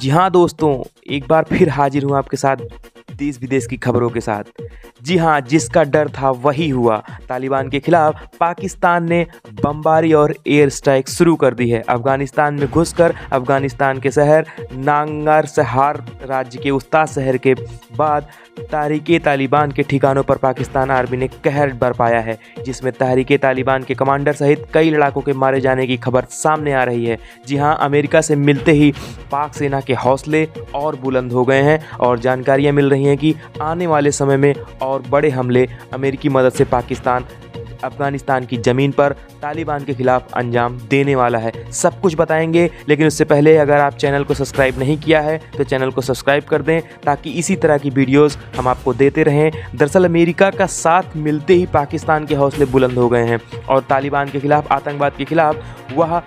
जी हाँ दोस्तों, एक बार फिर हाजिर हूँ आपके साथ देश विदेश की खबरों के साथ। जी हाँ, जिसका डर था वही हुआ। तालिबान के खिलाफ पाकिस्तान ने बमबारी और एयर स्ट्राइक शुरू कर दी है। अफगानिस्तान में घुसकर अफगानिस्तान के शहर नांगरसहार राज्य के उस्ताद शहर के बाद तहरीके तालिबान के ठिकानों पर पाकिस्तान आर्मी ने कहर बरपाया है, जिसमें तहरीके तालिबान के कमांडर सहित कई लड़ाकों के मारे जाने की खबर सामने आ रही है। जी हाँ, अमेरिका से मिलते ही पाक सेना के हौसले और बुलंद हो गए हैं और जानकारियां मिल रही हैं कि आने वाले समय में और बड़े हमले अमेरिकी मदद से पाकिस्तान अफगानिस्तान की ज़मीन पर तालिबान के खिलाफ अंजाम देने वाला है। सब कुछ बताएंगे, लेकिन उससे पहले अगर आप चैनल को सब्सक्राइब नहीं किया है तो चैनल को सब्सक्राइब कर दें ताकि इसी तरह की वीडियोस हम आपको देते रहें। दरअसल अमेरिका का साथ मिलते ही पाकिस्तान के हौसले बुलंद हो गए हैं और तालिबान के खिलाफ, आतंकवाद के खिलाफ वह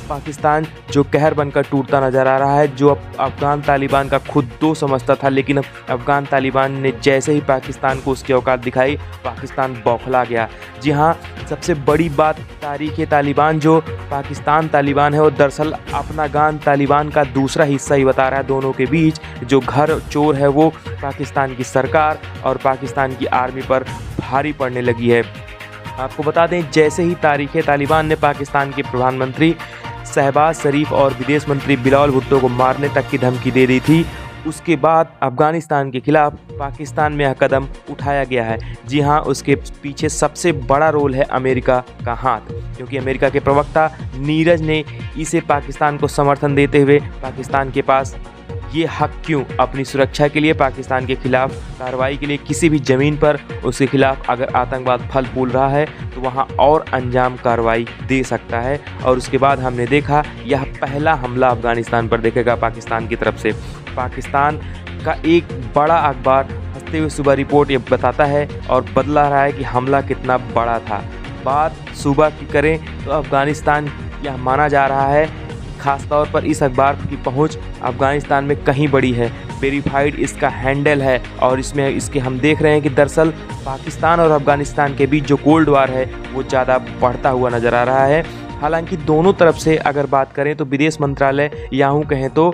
पाकिस्तान जो कहर बनकर टूटता नज़र आ रहा है, जो अफगान तालिबान का खुद दो समझता था, लेकिन अफगान तालिबान ने जैसे ही पाकिस्तान को उसकी औकात दिखाई, पाकिस्तान बौखला गया। जी हाँ, सबसे बड़ी बात, तारीख़ तालिबान जो पाकिस्तान तालिबान है वो दरअसल अफगान तालिबान का दूसरा हिस्सा ही बता रहा है। दोनों के बीच जो घर चोर है वो पाकिस्तान की सरकार और पाकिस्तान की आर्मी पर भारी पड़ने लगी है। आपको बता दें, जैसे ही तारीख़ तालिबान ने पाकिस्तान के प्रधानमंत्री शहबाज शरीफ और विदेश मंत्री बिलावल भुट्टो को मारने तक की धमकी दे दी थी, उसके बाद अफगानिस्तान के खिलाफ पाकिस्तान में यह कदम उठाया गया है। जी हाँ, उसके पीछे सबसे बड़ा रोल है अमेरिका का हाथ, क्योंकि अमेरिका के प्रवक्ता नीरज ने इसे पाकिस्तान को समर्थन देते हुए पाकिस्तान के पास ये हक क्यों, अपनी सुरक्षा के लिए, पाकिस्तान के खिलाफ कार्रवाई के लिए, किसी भी ज़मीन पर उसके खिलाफ अगर आतंकवाद फल फूल रहा है तो वहाँ और अंजाम कार्रवाई दे सकता है। और उसके बाद हमने देखा यह पहला हमला अफगानिस्तान पर देखेगा पाकिस्तान की तरफ से। पाकिस्तान का एक बड़ा अखबार हंसते हुए सुबह रिपोर्ट ये बताता है और बदला रहा है कि हमला कितना बड़ा था। बात सुबह की करें तो अफगानिस्तान यह माना जा रहा है, खास तौर पर इस अखबार की पहुंच अफगानिस्तान में कहीं बड़ी है, वेरीफाइड इसका हैंडल है और इसमें इसके हम देख रहे हैं कि दरअसल पाकिस्तान और अफगानिस्तान के बीच जो कोल्ड वार है वो ज़्यादा बढ़ता हुआ नज़र आ रहा है। हालांकि दोनों तरफ से अगर बात करें तो विदेश मंत्रालय या यूँ कहें तो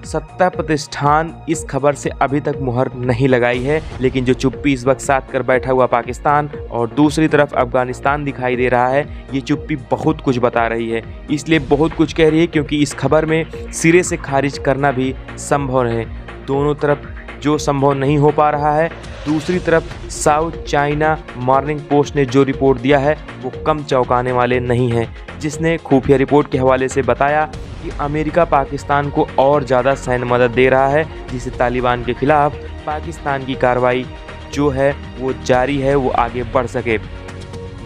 सत्ता प्रतिष्ठान इस खबर से अभी तक मुहर नहीं लगाई है, लेकिन जो चुप्पी इस वक्त साथ कर बैठा हुआ पाकिस्तान और दूसरी तरफ अफगानिस्तान दिखाई दे रहा है, ये चुप्पी बहुत कुछ बता रही है। इसलिए बहुत कुछ कह रही है क्योंकि इस खबर में सिरे से खारिज करना भी संभव है। दोनों तरफ जो संभव नहीं हो पा रहा है, दूसरी तरफ साउथ चाइना मॉर्निंग पोस्ट ने जो रिपोर्ट दिया है वो कम चौंकाने वाले नहीं है, जिसने खुफिया रिपोर्ट के हवाले से बताया कि अमेरिका पाकिस्तान को और ज़्यादा सैन्य मदद दे रहा है, जिससे तालिबान के खिलाफ पाकिस्तान की कार्रवाई जो है वो जारी है, वो आगे बढ़ सके।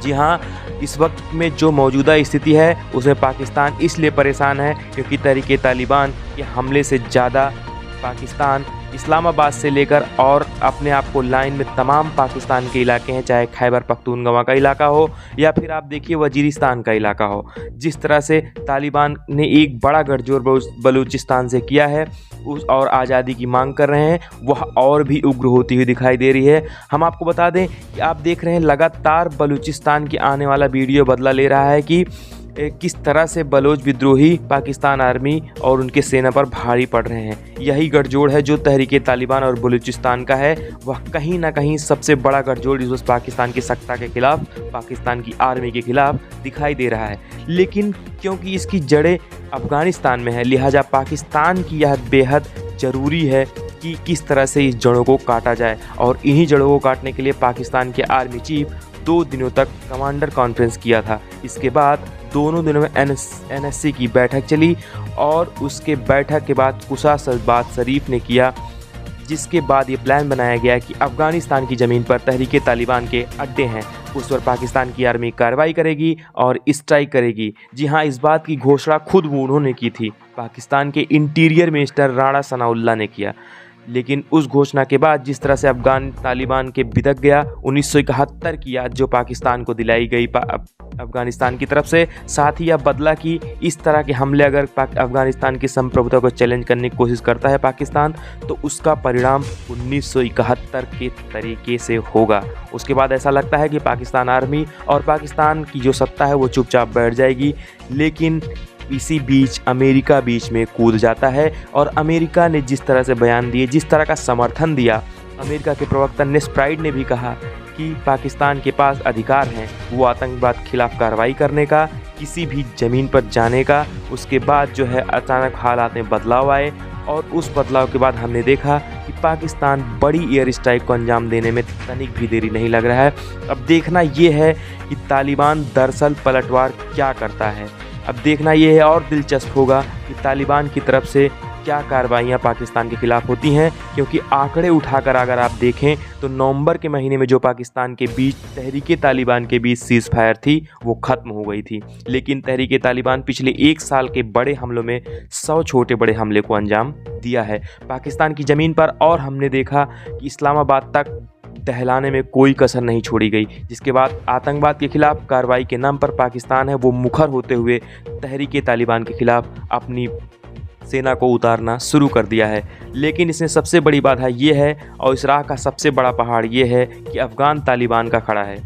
जी हाँ, इस वक्त में जो मौजूदा स्थिति है उसमें पाकिस्तान इसलिए परेशान है क्योंकि तहरीके तालिबान के हमले से ज़्यादा पाकिस्तान इस्लामाबाद से लेकर और अपने आप को लाइन में तमाम पाकिस्तान के इलाके हैं, चाहे खैबर पख्तूनख्वा का इलाका हो या फिर आप देखिए वजीरिस्तान का इलाका हो। जिस तरह से तालिबान ने एक बड़ा गठजोड़ बलूचिस्तान से किया है उस और आज़ादी की मांग कर रहे हैं, वह और भी उग्र होती हुई दिखाई दे रही है। हम आपको बता दें कि आप देख रहे हैं लगातार बलूचिस्तान की आने वाला वीडियो बदला ले रहा है कि किस तरह से बलोच विद्रोही पाकिस्तान आर्मी और उनके सेना पर भारी पड़ रहे हैं। यही गठजोड़ है जो तहरीके तालिबान और बलूचिस्तान का है, वह कहीं ना कहीं सबसे बड़ा गठजोड़ इस वक्त पाकिस्तान की सत्ता के खिलाफ, पाकिस्तान की आर्मी के खिलाफ दिखाई दे रहा है। लेकिन क्योंकि इसकी जड़ें अफगानिस्तान में है, लिहाजा पाकिस्तान की यह बेहद ज़रूरी है कि किस तरह से इस जड़ों को काटा जाए। और इन्हीं जड़ों को काटने के लिए पाकिस्तान के आर्मी चीफ 2 दिनों तक कमांडर कॉन्फ्रेंस किया था। इसके बाद दोनों दिनों में NSC की बैठक चली और उसके बैठक के बाद कुसा शहबाज शरीफ ने किया, जिसके बाद ये प्लान बनाया गया कि अफगानिस्तान की ज़मीन पर तहरीके तालिबान के अड्डे हैं, उस पर पाकिस्तान की आर्मी कार्रवाई करेगी और स्ट्राइक करेगी। जी हाँ, इस बात की घोषणा खुद उन्होंने की थी, पाकिस्तान के इंटीरियर मिनिस्टर राणा सनाउल्लाह ने किया। लेकिन उस घोषणा के बाद जिस तरह से अफगान तालिबान के बिदक गया 1971 की याद जो पाकिस्तान को दिलाई गई अफगानिस्तान की तरफ से, साथ ही यह बदला कि इस तरह के हमले अगर अफगानिस्तान की संप्रभुता को चैलेंज करने की कोशिश करता है पाकिस्तान, तो उसका परिणाम 1971 के तरीके से होगा। उसके बाद ऐसा लगता है कि पाकिस्तान आर्मी और पाकिस्तान की जो सत्ता है वो चुपचाप बैठ जाएगी। लेकिन इसी बीच अमेरिका बीच में कूद जाता है और अमेरिका ने जिस तरह से बयान दिए, जिस तरह का समर्थन दिया, अमेरिका के प्रवक्ता नेस प्राइड ने भी कहा कि पाकिस्तान के पास अधिकार हैं वो आतंकवाद के खिलाफ कार्रवाई करने का, किसी भी ज़मीन पर जाने का। उसके बाद जो है अचानक हालात में बदलाव आए और उस बदलाव के बाद हमने देखा कि पाकिस्तान बड़ी एयर स्ट्राइक को अंजाम देने में तनिक भी देरी नहीं लग रहा है। अब देखना ये है कि तालिबान दरअसल पलटवार क्या करता है। अब देखना ये है और दिलचस्प होगा कि तालिबान की तरफ से क्या कार्रवाइयाँ पाकिस्तान के खिलाफ होती हैं, क्योंकि आंकड़े उठाकर अगर आप देखें तो नवंबर के महीने में जो पाकिस्तान के बीच तहरीके तालिबान के बीच सीज़ फायर थी वो ख़त्म हो गई थी, लेकिन तहरीके तालिबान पिछले 1 साल के बड़े हमलों में 100 छोटे बड़े हमले को अंजाम दिया है पाकिस्तान की ज़मीन पर। और हमने देखा कि इस्लामाबाद तक दहलाने में कोई कसर नहीं छोड़ी गई, जिसके बाद आतंकवाद के खिलाफ कार्रवाई के नाम पर पाकिस्तान है वो मुखर होते हुए तहरीके तालिबान के खिलाफ अपनी सेना को उतारना शुरू कर दिया है। लेकिन इसमें सबसे बड़ी बाधा ये है और इस राह का सबसे बड़ा पहाड़ ये है कि अफ़गान तालिबान का खड़ा है,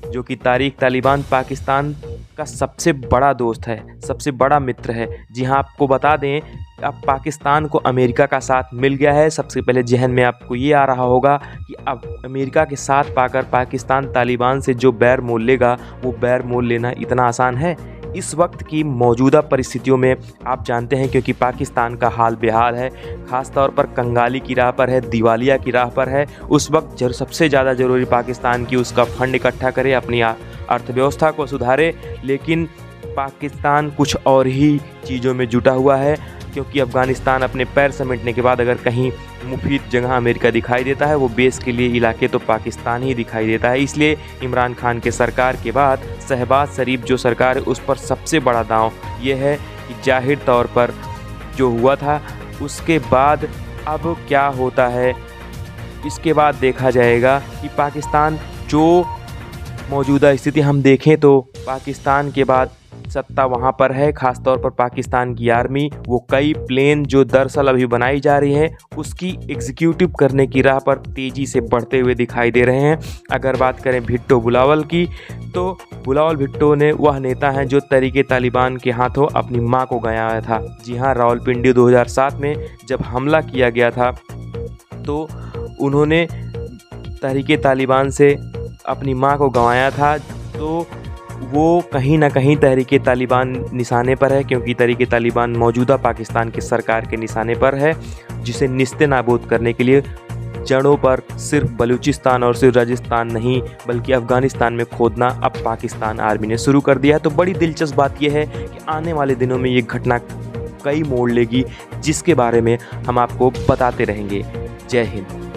जो कि तारीख तालिबान पाकिस्तान का सबसे बड़ा दोस्त है, सबसे बड़ा मित्र है। जी हाँ, आपको बता दें अब पाकिस्तान को अमेरिका का साथ मिल गया है। सबसे पहले जहन में आपको ये आ रहा होगा कि अब अमेरिका के साथ पाकर पाकिस्तान तालिबान से जो बैर मोल लेगा वो बैर मोल लेना इतना आसान है। इस वक्त की मौजूदा परिस्थितियों में आप जानते हैं, क्योंकि पाकिस्तान का हाल बेहाल है, ख़ास तौर पर कंगाली की राह पर है, दिवालिया की राह पर है। उस वक्त सबसे ज़्यादा ज़रूरी पाकिस्तान की उसका फंड इकट्ठा करे, अपनी अर्थव्यवस्था को सुधारे, लेकिन पाकिस्तान कुछ और ही चीज़ों में जुटा हुआ है। क्योंकि अफ़गानिस्तान अपने पैर समेटने के बाद अगर कहीं मुफीद जगह अमेरिका दिखाई देता है वो बेस के लिए इलाके तो पाकिस्तान ही दिखाई देता है। इसलिए इमरान खान के सरकार के बाद शहबाज शरीफ जो सरकार है उस पर सबसे बड़ा दांव ये है कि जाहिर तौर पर जो हुआ था उसके बाद अब क्या होता है इसके बाद देखा जाएगा कि पाकिस्तान जो मौजूदा स्थिति हम देखें तो पाकिस्तान के बाद सत्ता वहाँ पर है, ख़ास तौर पर पाकिस्तान की आर्मी वो कई प्लेन जो दरअसल अभी बनाई जा रही हैं उसकी एग्जीक्यूटिव करने की राह पर तेज़ी से बढ़ते हुए दिखाई दे रहे हैं। अगर बात करें भुट्टो बुलावल की तो बुलावल भुट्टो ने वह नेता हैं जो तहरीके तालिबान के हाथों अपनी मां को गंवाया था। जी हाँ, रावलपिंडी 2007 में जब हमला किया गया था तो उन्होंने तहरीके तालिबान से अपनी मां को गंवाया था। तो वो कहीं ना कहीं तहरीके तालिबान निशाने पर है, क्योंकि तहरीके तालिबान मौजूदा पाकिस्तान की सरकार के निशाने पर है, जिसे निस्ते नाबूद करने के लिए जड़ों पर सिर्फ बलूचिस्तान और सिर्फ राजस्थान नहीं बल्कि अफ़गानिस्तान में खोदना अब पाकिस्तान आर्मी ने शुरू कर दिया है। तो बड़ी दिलचस्प बात यह है कि आने वाले दिनों में ये घटना कई मोड़ लेगी, जिसके बारे में हम आपको बताते रहेंगे। जय हिंद।